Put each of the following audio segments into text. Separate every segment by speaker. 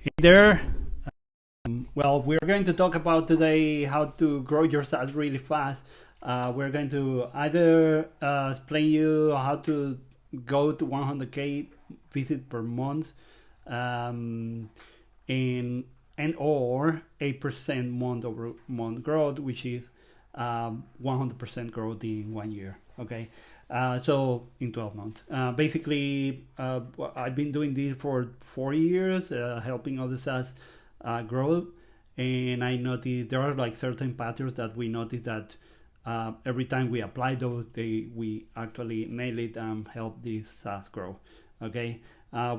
Speaker 1: Hey there. Well, we're going to talk about today how to grow your SaaS really fast. We're going to either explain you how to go to 100K visit per month, um, in and or 8% month over month growth, which is 100% growth in 1 year. Okay, so in 12 months. Basically, I've been doing this for 4 years, helping other SaaS grow, and I noticed there are like certain patterns that we notice that every time we apply those, we actually nail it and help this SaaS grow. Okay,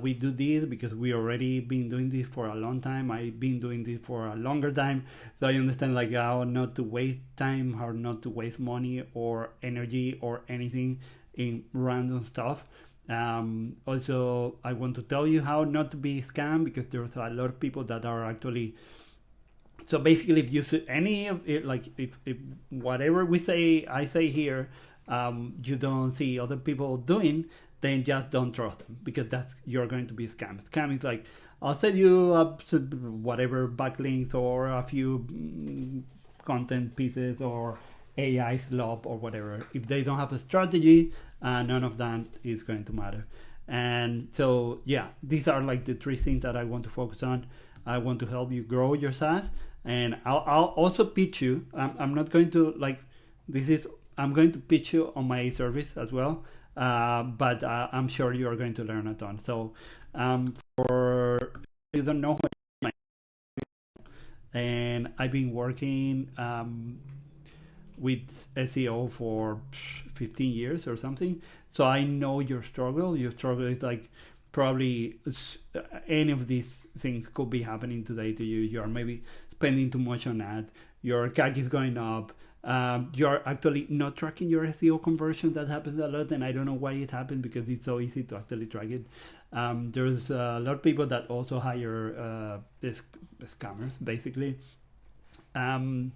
Speaker 1: we do this because we already been doing this for a long time. I've been doing this for a longer time, so I understand like how not to waste time, how not to waste money or energy or anything in random stuff. Also, I want to tell you how not to be scammed because there's a lot of people that are actually, so basically if you see any of it, like if whatever we say I say here, you don't see other people doing, then just don't trust them because that's you're going to be scammed. Scam is like, I'll send you up to whatever backlinks or a few content pieces or AI slop or whatever. If they don't have a strategy, none of that is going to matter. And so yeah, these are like the three things that I want to focus on. I want to help you grow your SaaS, and I'll also pitch you. I'm not going to like this is I'm going to pitch you on my service as well, but I'm sure you are going to learn a ton. So for you don't know, and I've been working with SEO for 15 years or something. So I know your struggle. Your struggle is like probably any of these things could be happening today to you. You are maybe spending too much on that. Your CAC is going up. You're actually not tracking your SEO conversion. That happens a lot, and I don't know why it happened because it's so easy to actually track it. There's a lot of people that also hire scammers, basically. Um,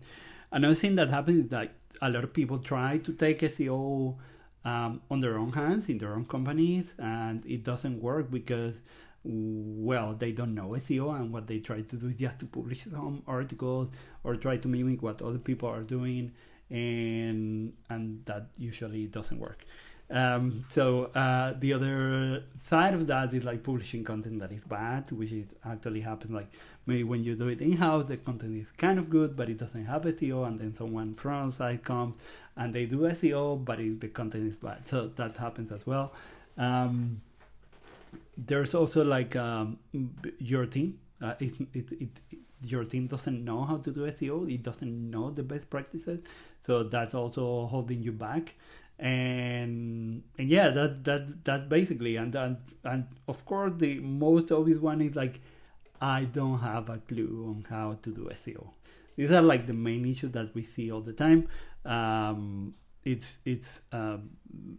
Speaker 1: Another thing that happens is that a lot of people try to take SEO on their own hands in their own companies, and it doesn't work because, well, they don't know SEO, and what they try to do is just to publish some articles or try to mimic what other people are doing, and that usually doesn't work. So the other side of that is like publishing content that is bad, which is actually happens like maybe when you do it in-house, the content is kind of good, but it doesn't have SEO, and then someone from outside comes and they do SEO, but the content is bad. So that happens as well. Um, there's also like your team. Your team doesn't know how to do SEO. It doesn't know the best practices, so that's also holding you back. And yeah, that's basically, and of course the most obvious one is like, I don't have a clue on how to do SEO. These are like the main issues that we see all the time. It's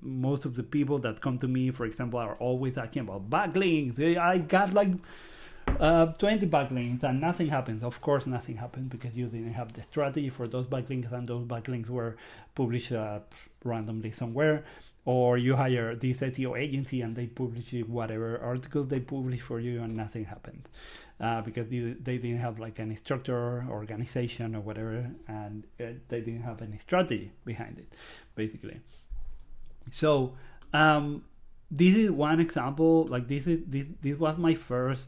Speaker 1: Most of the people that come to me, for example, are always asking about backlinks. I got like 20 backlinks and nothing happens. Of course, nothing happens because you didn't have the strategy for those backlinks, and those backlinks were published randomly somewhere. Or you hire this SEO agency and they publish whatever articles they publish for you, and nothing happened because they didn't have like any structure, organization, or whatever, and they didn't have any strategy behind it, basically. So this is one example. Like this was my first.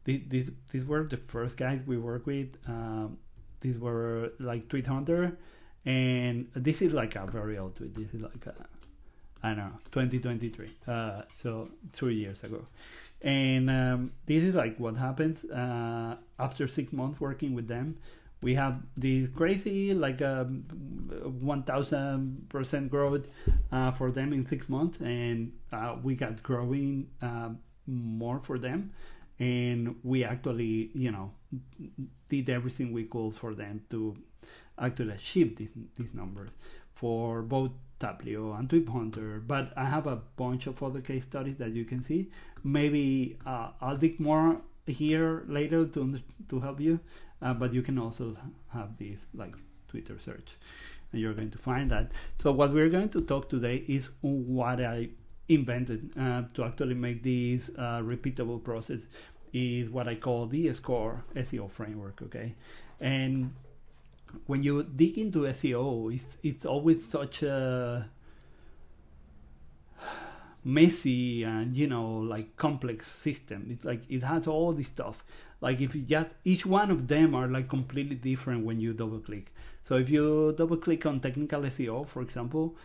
Speaker 1: These were the first guys we worked with. These were like tweet hunter, and this is like a very old tweet. This is like I don't know, 2023. So 3 years ago. And this is like what happens after 6 months working with them. We have this crazy like 1000% growth for them in 6 months, and we got growing more for them, and we actually did everything we could for them to actually achieve these numbers for both Taplio and Tweet Hunter. But I have a bunch of other case studies that you can see. Maybe I'll dig more here later to help you, but you can also have this like Twitter search, and you're going to find that. So what we're going to talk today is what I invented to actually make this repeatable process is what I call the SCORE SEO framework. Okay, and when you dig into SEO, it's always such a messy and like complex system. It's like it has all this stuff. Like if you just each one of them are like completely different when you double click. So if you double click on technical SEO, for example,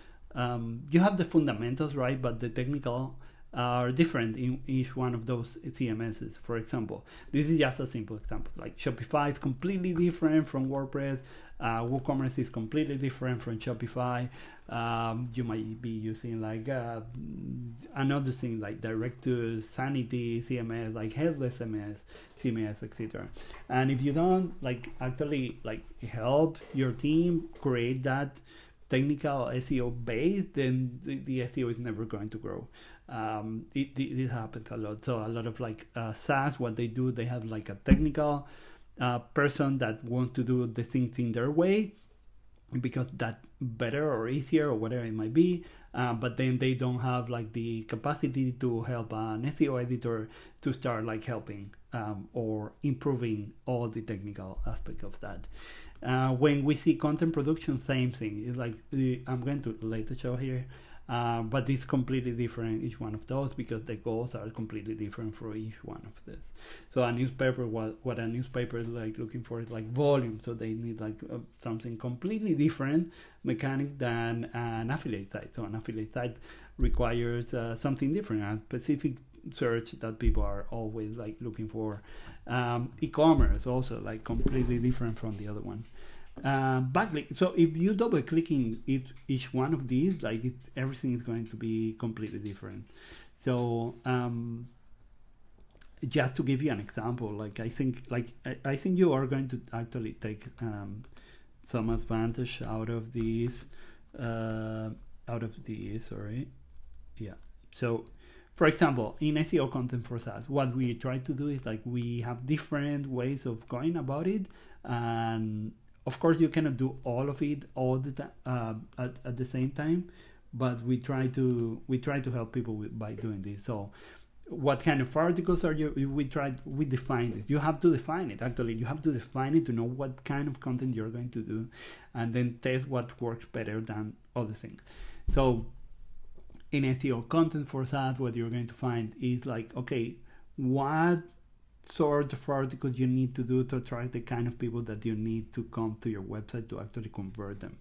Speaker 1: you have the fundamentals, right? But the technical are different in each one of those CMSs. For example, this is just a simple example. Like Shopify is completely different from WordPress. WooCommerce is completely different from Shopify. You might be using like another thing like direct to sanity CMS, like headless CMS, etc. And if you don't like actually like help your team create that technical SEO base, then the SEO is never going to grow. This happens a lot. So a lot of like SaaS, what they do, they have like a technical person that wants to do the things in their way because that's better or easier or whatever it might be, but then they don't have like the capacity to help an SEO editor to start like helping or improving all the technical aspects of that. When we see content production, same thing. It's like I'm going to later show here, but it's completely different each one of those because the goals are completely different for each one of this. So a newspaper, what a newspaper is like looking for is like volume. So they need like something completely different mechanic than an affiliate site. So an affiliate site requires something different, a specific search that people are always like looking for. E-commerce also like completely different from the other one. Backlink. So if you double clicking each one of these, like everything is going to be completely different. So just to give you an example, like I think you are going to actually take some advantage out of these. Sorry, yeah. So for example, in SEO content for SaaS, what we try to do is like we have different ways of going about it, and of course you cannot do all of it all the time at the same time, but we try to help people by doing this. So what kind of articles are you? We define it. You have to define it. Actually, you have to define it to know what kind of content you're going to do, and then test what works better than other things. So in SEO content for SaaS, what you're going to find is like, okay, what sort of articles you need to do to attract the kind of people that you need to come to your website to actually convert them,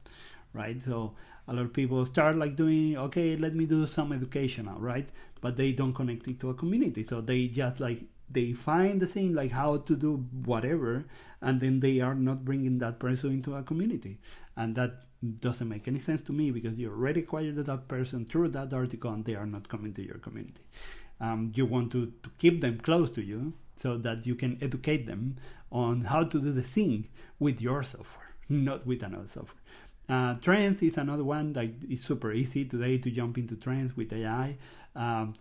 Speaker 1: right? So a lot of people start like doing, okay, let me do some educational, right? But they don't connect it to a community. So they just like, they find the thing like how to do whatever, and then they are not bringing that person into a community. And that doesn't make any sense to me because you already acquired that person through that article and they are not coming to your community. You want to keep them close to you so that you can educate them on how to do the thing with your software, not with another software. Trends is another one. Like it's super easy today to jump into trends with AI.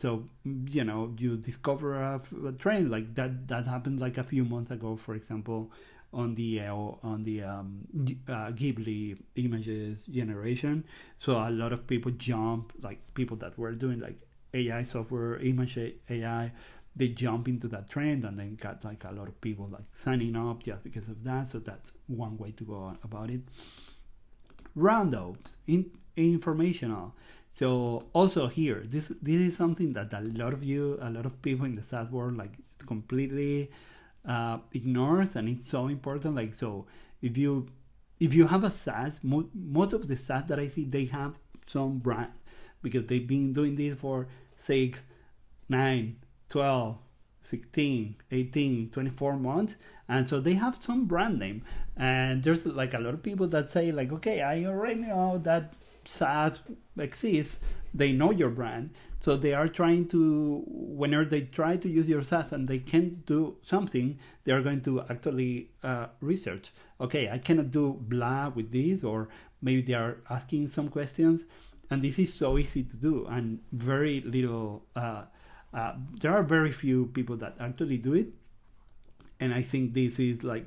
Speaker 1: So you discover a trend like that happened like a few months ago, for example, on the Ghibli images generation. So a lot of people jump, like people that were doing like AI software, image AI, they jump into that trend and then got like a lot of people like signing up just because of that. So that's one way to go about it. Roundups, informational. So also here, this is something that a lot of people in the SaaS world like completely ignores, and it's so important. Like, so if you have a SaaS, most of the SaaS that I see, they have some brand because they've been doing this for 6, 9, 12, 16, 18, 24 months, and so they have some brand name. And there's like a lot of people that say like, okay, I already know that SaaS exists. They know your brand, so they are trying to, whenever they try to use your SaaS and they can't do something, they are going to actually research. Okay, I cannot do blah with this, or maybe they are asking some questions, and this is so easy to do, and very little. There are very few people that actually do it, and I think this is like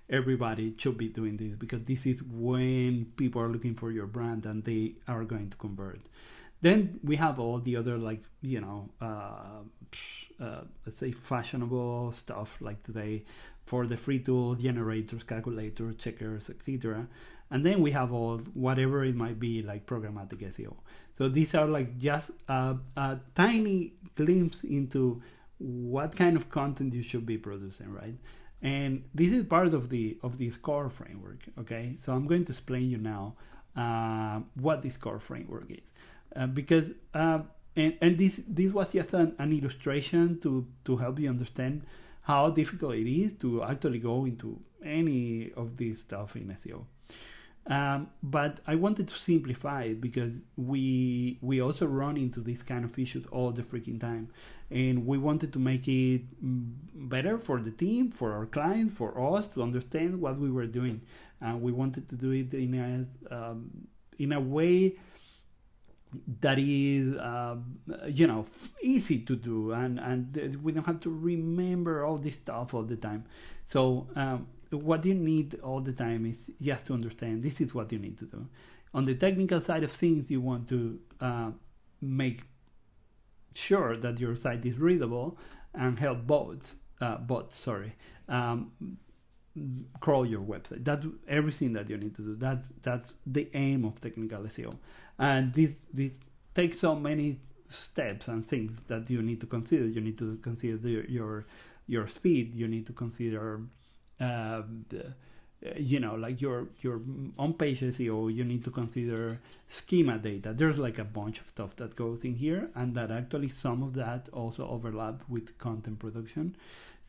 Speaker 1: everybody should be doing this because this is when people are looking for your brand and they are going to convert. Then we have all the other, like, let's say fashionable stuff like today for the free tool, generators, calculators, checkers, etc. And then we have all whatever it might be, like programmatic SEO. So these are like just a tiny glimpse into what kind of content you should be producing, right? And this is part of the SCORE framework. Okay, so I'm going to explain you now what the SCORE framework is, because and this was just an illustration to help you understand how difficult it is to actually go into any of this stuff in SEO. But I wanted to simplify it because we also run into these kind of issues all the freaking time, and we wanted to make it better for the team, for our clients, for us to understand what we were doing. We wanted to do it in a way that is easy to do, and we don't have to remember all this stuff all the time. So what you need all the time is just to understand this is what you need to do. On the technical side of things, you want to make sure that your site is readable and help bots crawl your website. That's everything that you need to do. That's the aim of technical SEO. And this takes so many steps and things that you need to consider. You need to consider your speed. You need to consider like your on-page SEO. You need to consider schema data. There's like a bunch of stuff that goes in here, and that actually some of that also overlap with content production.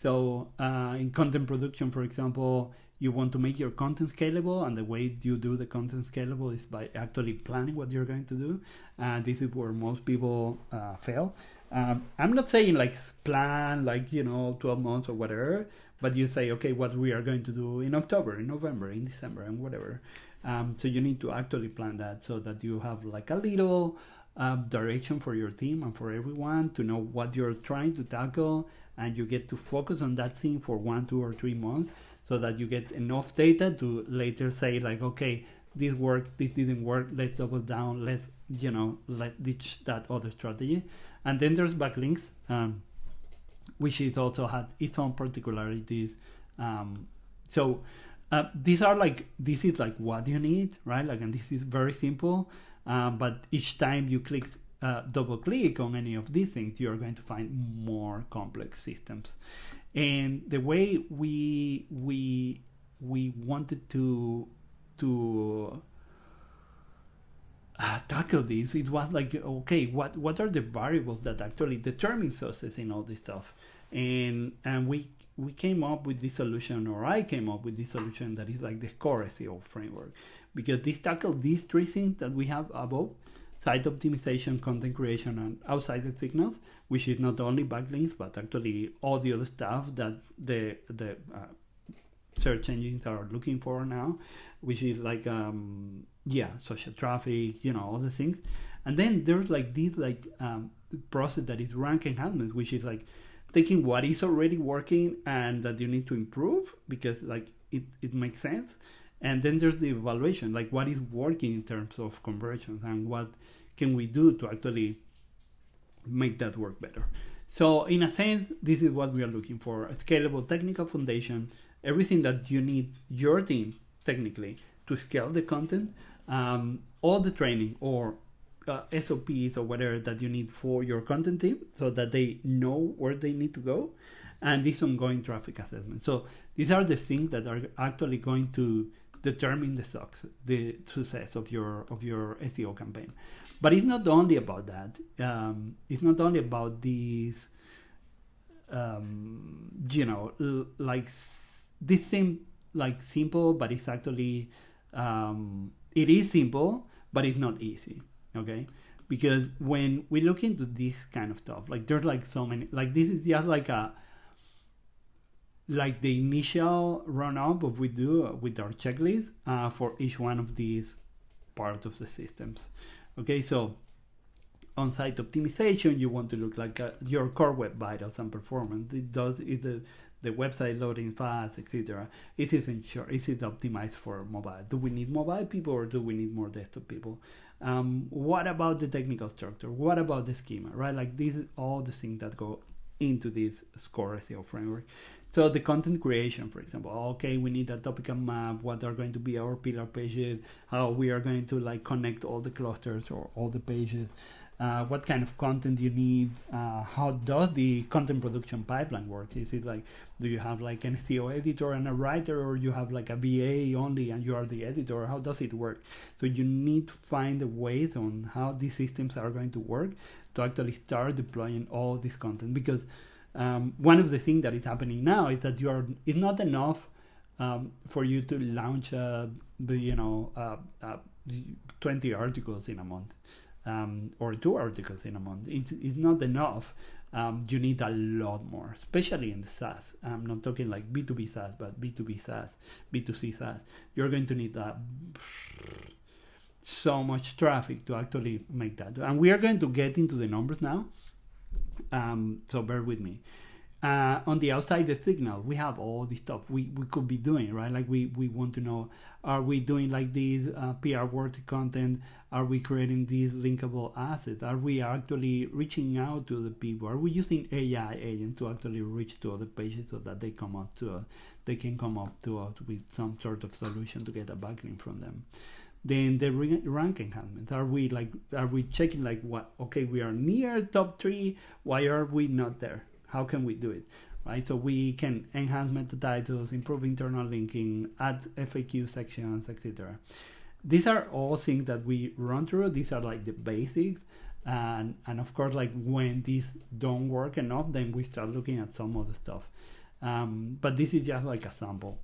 Speaker 1: So in content production, for example, you want to make your content scalable, and the way you do the content scalable is by actually planning what you're going to do. This is where most people fail. I'm not saying like plan like 12 months or whatever, but you say, okay, what we are going to do in October, in November, in December, and whatever. So you need to actually plan that so that you have like a little direction for your team and for everyone to know what you're trying to tackle, and you get to focus on that thing for 1, 2, or 3 months, so that you get enough data to later say like, okay, this worked, this didn't work, let's double down, let's ditch that other strategy. And then there's backlinks, which is also had its own particularities. So this is like what you need, right? Like, and this is very simple, but each time you double click on any of these things, you're going to find more complex systems. And the way we wanted to tackle this, it was like, okay, what are the variables that actually determine success in all this stuff? And we came up with this solution, or I came up with this solution that is like the SCORE SEO framework, because this tackles these three things that we have above: site optimization, content creation, and outside signals, which is not only backlinks, but actually all the other stuff that the search engines are looking for now, which is like social traffic, all the things. And then there's like this process that is rank enhancement, which is like taking what is already working and that you need to improve because like it makes sense. And then there's the evaluation, like what is working in terms of conversions and what can we do to actually make that work better. So in a sense, this is what we are looking for: a scalable technical foundation, everything that you need your team technically to scale the content, all the training or SOPs or whatever that you need for your content team so that they know where they need to go, and this ongoing traffic assessment. So these are the things that are actually going to determine the success of your SEO campaign. But it's not only about that. It's not only about these, like this seems like simple, but it's actually it is simple, but it's not easy. Okay, because when we look into this kind of stuff, like there's like so many, like this is just like the initial run up of we do with our checklist for each one of these parts of the systems. Okay, so on-site optimization, you want to look like your core web vitals and performance. Is the website loading fast, etc. Is it optimized for mobile? Do we need mobile people or do we need more desktop people? What about the technical structure? What about the schema, right? Like these are all the things that go into this SCORE SEO framework. So the content creation, for example, okay, we need a topical map, what are going to be our pillar pages, how we are going to like connect all the clusters or all the pages, what kind of content you need, how does the content production pipeline work? Is it like, do you have like an SEO editor and a writer, or you have like a VA only and you are the editor? How does it work? So you need to find the ways on how these systems are going to work to actually start deploying all this content, because one of the things that is happening now is that it's not enough for you to launch 20 articles in a month, or 2 articles in a month. It's not enough. You need a lot more, especially in the SaaS. I'm not talking like B2B SaaS, but B2B SaaS, B2C SaaS. You're going to need so much traffic to actually make that. And we are going to get into the numbers now. So bear with me. On the outside the signal, we have all this stuff we could be doing, right? Like we want to know, are we doing like these PR worthy content? Are we creating these linkable assets? Are we actually reaching out to the people? Are we using AI agents to actually reach to other pages so that they can come up to us with some sort of solution to get a backlink from them? Then the rank enhancements, are we checking like what, okay, we are near top 3, why are we not there? How can we do it, right? So we can enhance meta titles, improve internal linking, add FAQ sections, etc. These are all things that we run through. These are like the basics, and of course, like when these don't work enough, then we start looking at some other stuff. But this is just like a sample.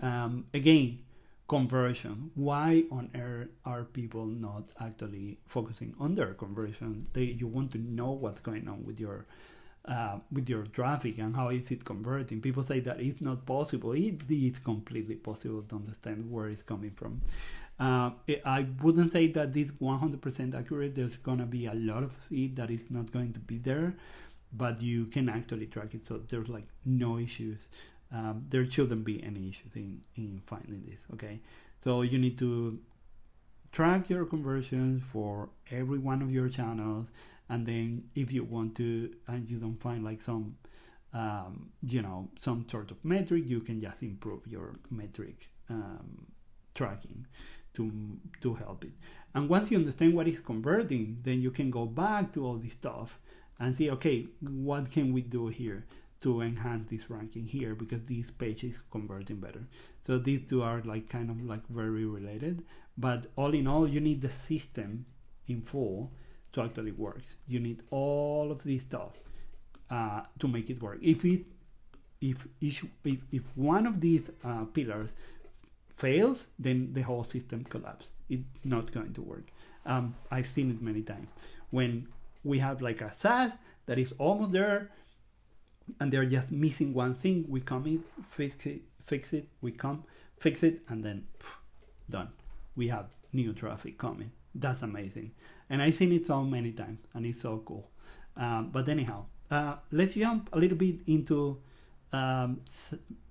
Speaker 1: Again, conversion. Why on earth are people not actually focusing on their conversion? You want to know what's going on with your traffic and how is it converting. People say that it's not possible. It is completely possible to understand where it's coming from. I wouldn't say that this 100% accurate. There's gonna be a lot of it that is not going to be there, but you can actually track it. So there's like no issues. There shouldn't be any issues in finding this. Okay, so you need to track your conversions for every one of your channels, and then if you want to and you don't find like some sort of metric, you can just improve your metric tracking to help it. And once you understand what is converting, then you can go back to all this stuff and see, okay, what can we do here to enhance this ranking here, because this page is converting better. So these two are like kind of like very related, but all in all, you need the system in full to actually work. You need all of this stuff to make it work. If one of these pillars fails, then the whole system collapses. It's not going to work. I've seen it many times when we have like a SaaS that is almost there, and they're just missing one thing. We come in, fix it, fix it, and then done. We have new traffic coming. That's amazing. And I've seen it so many times, and it's so cool. But anyhow, let's jump a little bit into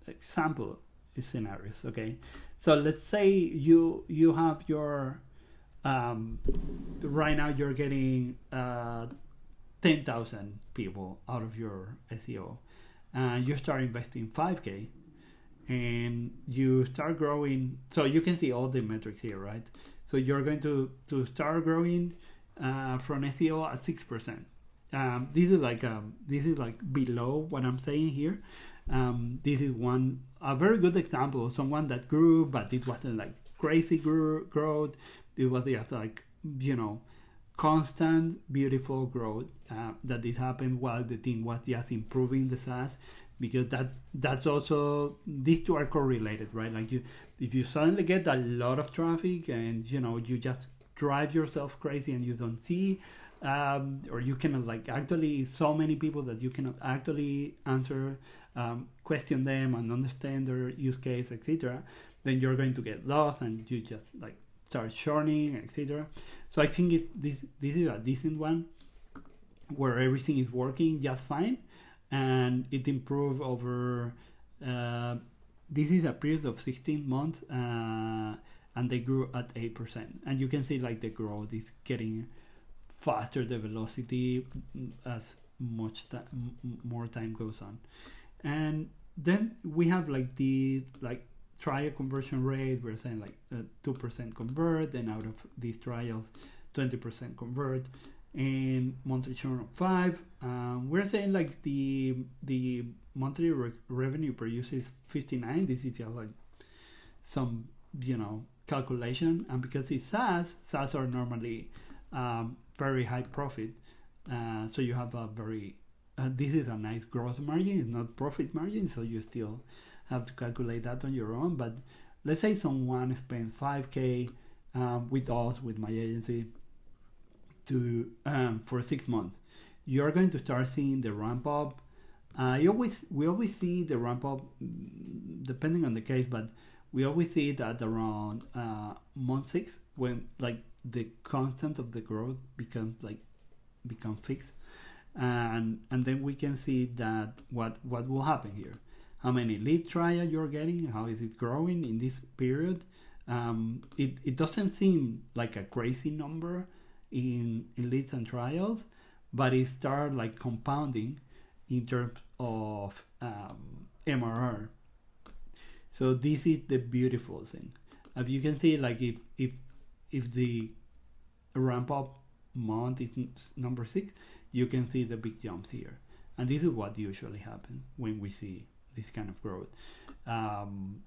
Speaker 1: example scenarios, okay? So let's say you have your, right now you're getting 10,000 people out of your SEO, and you start investing 5K, and you start growing. So you can see all the metrics here, right? So you're going to start growing from SEO at 6%. This is like below what I'm saying here. This is a very good example of someone that grew, but it wasn't like crazy growth. It was just like, constant, beautiful growth that did happen while the team was just improving the SaaS, because that's also, these two are correlated, right? Like if you suddenly get a lot of traffic and you just drive yourself crazy and you don't see, or you cannot like actually, so many people that you cannot actually answer, question them and understand their use case, etc., then you're going to get lost and you just like start shorting, etc. So I think this is a decent one where everything is working just fine, and it improved over. This is a period of 16 months, and they grew at 8%. And you can see like the growth is getting faster, the velocity as more time goes on. And then we have like the trial conversion rate. We're saying like 2% convert, and out of these trials 20% convert, and monthly churn of 5. We're saying like the monthly revenue per user is 59. This is just like some calculation, and because it's SaaS are normally very high profit, so you have a very this is a nice gross margin. It's not profit margin, so you still have to calculate that on your own. But let's say someone spends 5K with us, with my agency, to for 6 months. You're going to start seeing the ramp up. We always see the ramp up depending on the case, but we always see it at around month 6, when like the constant of the growth become fixed, and then we can see that what will happen here. How many lead trial you're getting? How is it growing in this period? It doesn't seem like a crazy number in leads and trials, but it starts like compounding in terms of MRR. So this is the beautiful thing. As you can see, like if the ramp up month is number 6, you can see the big jumps here, and this is what usually happens when we see this kind of growth. And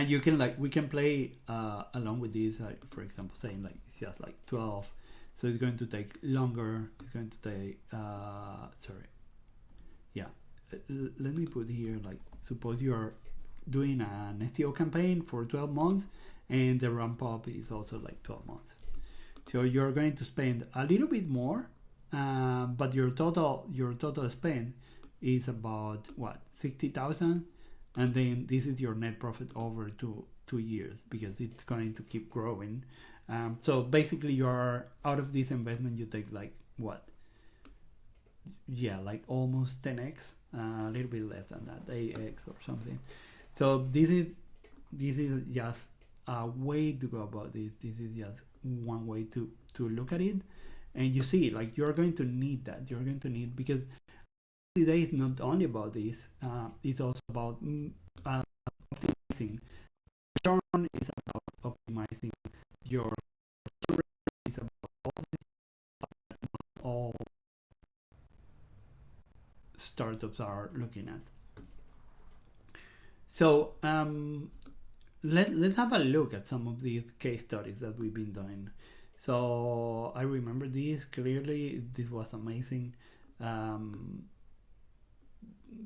Speaker 1: you can we can play along with this, for example, saying like it's just like 12, so it's going to take longer. It's going to take let me put here, like, suppose you are doing an SEO campaign for 12 months, and the ramp up is also like 12 months. So you're going to spend a little bit more, but your total spend is about 60,000, and then this is your net profit over 2 years, because it's going to keep growing. So basically, you're out of this investment, you take like almost 10x, a little bit less than that, 8x or something. So this is just a way to go about this. This is just one way to look at it, and you see, like, you're going to need that. You're going to need, because today is not only about this. It's also about optimizing. Churn is about optimizing your. It's about all startups are looking at. So let's have a look at some of these case studies that we've been doing. So I remember this clearly. This was amazing.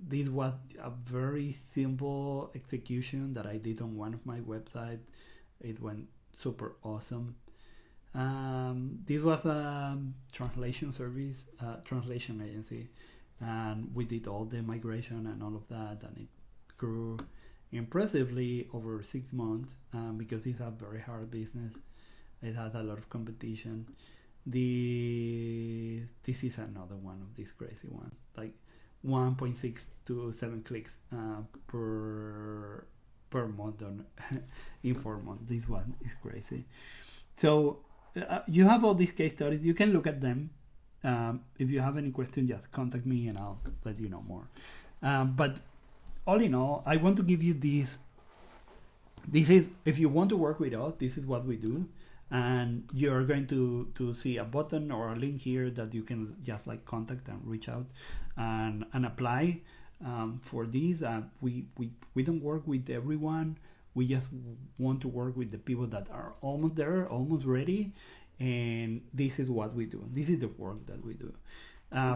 Speaker 1: This was a very simple execution that I did on one of my websites. It went super awesome. This was a translation service, translation agency, and we did all the migration and all of that, and it grew impressively over 6 months, because it's a very hard business. It has a lot of competition. This is another one of these crazy ones, like 1.6 to 7 clicks per month in 4 months. This one is crazy. So you have all these case studies. You can look at them. If you have any questions, just contact me and I'll let you know more. But all in all, I want to give you this. This is, if you want to work with us, this is what we do. And you're going to see a button or a link here that you can just like contact and reach out and apply for these. We don't work with everyone. We just want to work with the people that are almost there, almost ready. And this is what we do. This is the work that we do.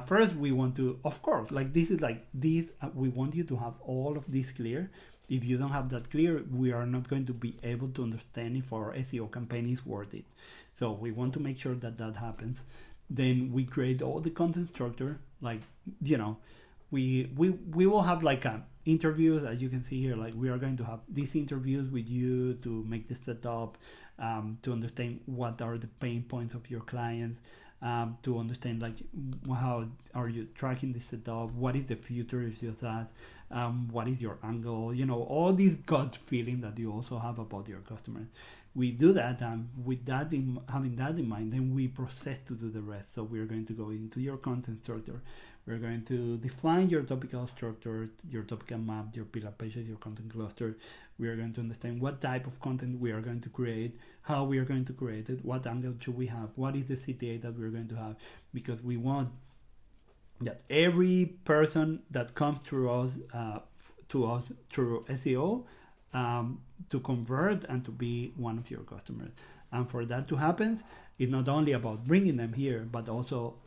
Speaker 1: First, we want to, of course, like this is like this. We want you to have all of this clear. If you don't have that clear, we are not going to be able to understand if our SEO campaign is worth it. So we want to make sure that that happens. Then we create all the content structure. Like, we will have like interviews, as you can see here, like we are going to have these interviews with you to make the setup, to understand what are the pain points of your clients, to understand like how are you tracking the setup, what is the future of your SaaS, what is your angle, all these gut feeling that you also have about your customers. We do that, and with that having that in mind, then we process to do the rest. So we're going to go into your content structure. We're going to define your topical structure, your topical map, your pillar pages, your content cluster. We are going to understand what type of content we are going to create, how we are going to create it, what angle should we have, what is the CTA that we're going to have, because we want that every person that comes through us through SEO to convert and to be one of your customers. And for that to happen, it's not only about bringing them here, but also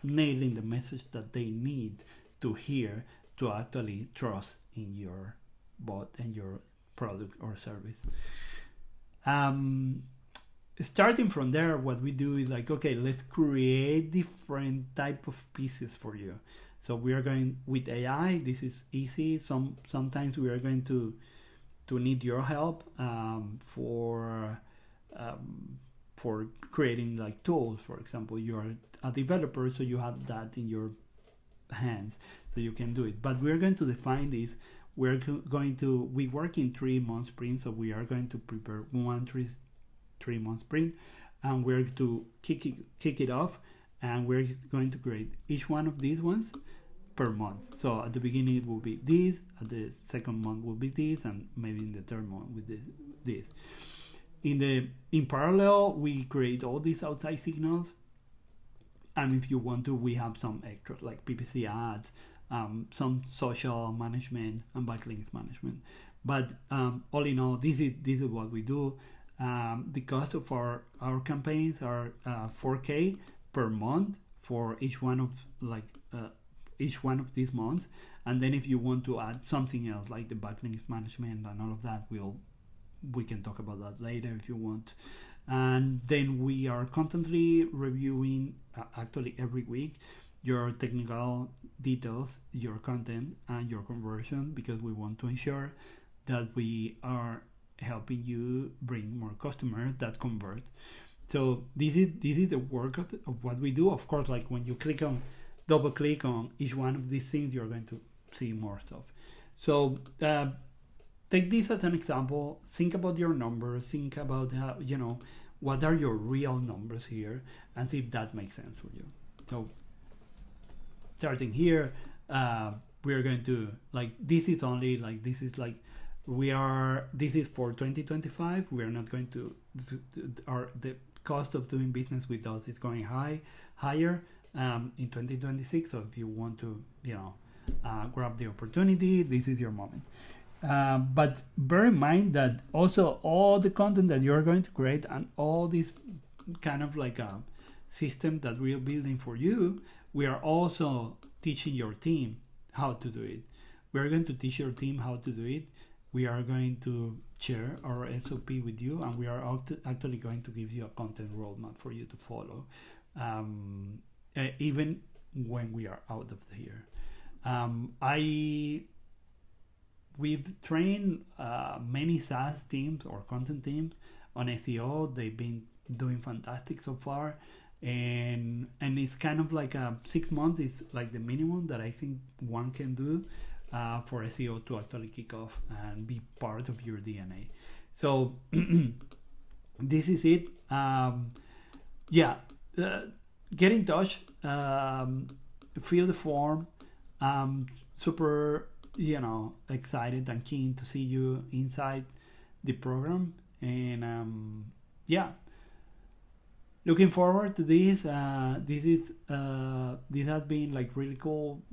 Speaker 1: nailing the message that they need to hear to actually trust in your bot and your product or service. Starting from there, what we do is like, okay, let's create different type of pieces for you. So we are going with AI. This is easy. Sometimes we are going to need your help for creating like tools. For example, you're a developer, so you have that in your hands, so you can do it. But we're going to define this. We work in 3-month sprints, so we are going to prepare 3-month sprint, and we're going to kick it off, and we're going to create each one of these ones per month. So at the beginning it will be this, at the second month will be this, and maybe in the third month with this. In parallel, we create all these outside signals, and if you want to, we have some extras like PPC ads, some social management and backlinks management. But all in all, this is what we do. The cost of our campaigns are $4K per month for each one of these months. And then if you want to add something else like the backlinks management and all of that, we can talk about that later if you want. And then we are constantly reviewing, actually every week, your technical details, your content, and your conversion, because we want to ensure that we are helping you bring more customers that convert. So this is the work of what we do. Of course, like when you double click on each one of these things, you're going to see more stuff. So take this as an example. Think about your numbers. Think about how, what are your real numbers here, and see if that makes sense for you. So starting here, we are going to this is for 2025. We are not going to the cost of doing business with us is going higher in 2026. So if you want to grab the opportunity, this is your moment. But bear in mind that also all the content that you're going to create and all this kind of like a system that we're building for you, we are also teaching your team how to do it. We're going to teach your team how to do it. We are going to share our SOP with you, and we are actually going to give you a content roadmap for you to follow, even when we are out of here. We've trained many SaaS teams or content teams on SEO. They've been doing fantastic so far, and it's kind of like 6 months is like the minimum that I think one can do for SEO to actually kick off and be part of your DNA. So this is it. Get in touch, fill the form. Super excited and keen to see you inside the program, and looking forward to this. This has been like really cool,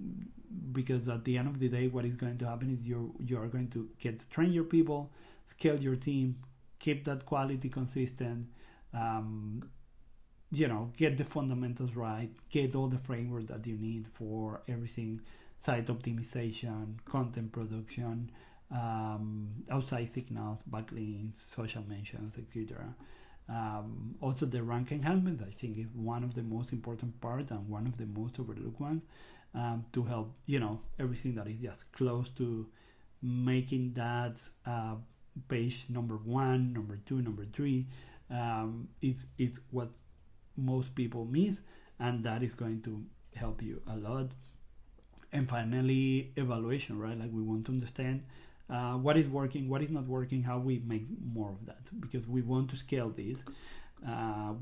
Speaker 1: because at the end of the day, what is going to happen is you are going to get to train your people, scale your team, keep that quality consistent, get the fundamentals right, get all the framework that you need for everything: site optimization, content production, outside signals, backlinks, social mentions, etc. Also the rank enhancement, I think, is one of the most important parts and one of the most overlooked ones. to help, everything that is just close to making that page number 1, number 2, number 3. It's what most people miss, and that is going to help you a lot. And finally, evaluation, right? Like, we want to understand what is working, what is not working, how we make more of that, because we want to scale this.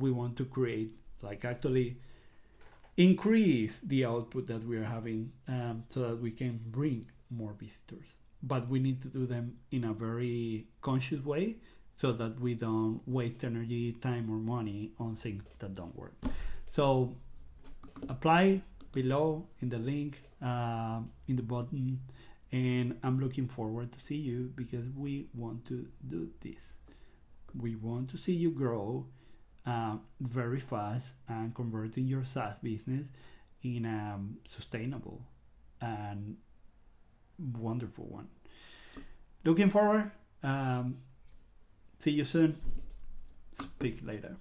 Speaker 1: We want to create, like, actually increase the output that we are having, so that we can bring more visitors. But we need to do them in a very conscious way, so that we don't waste energy, time, or money on things that don't work. So apply below in the link, in the button, and I'm looking forward to see you, because we want to do this. We want to see you grow very fast and converting your SaaS business in a sustainable and wonderful one. Looking forward. See you soon. Speak later.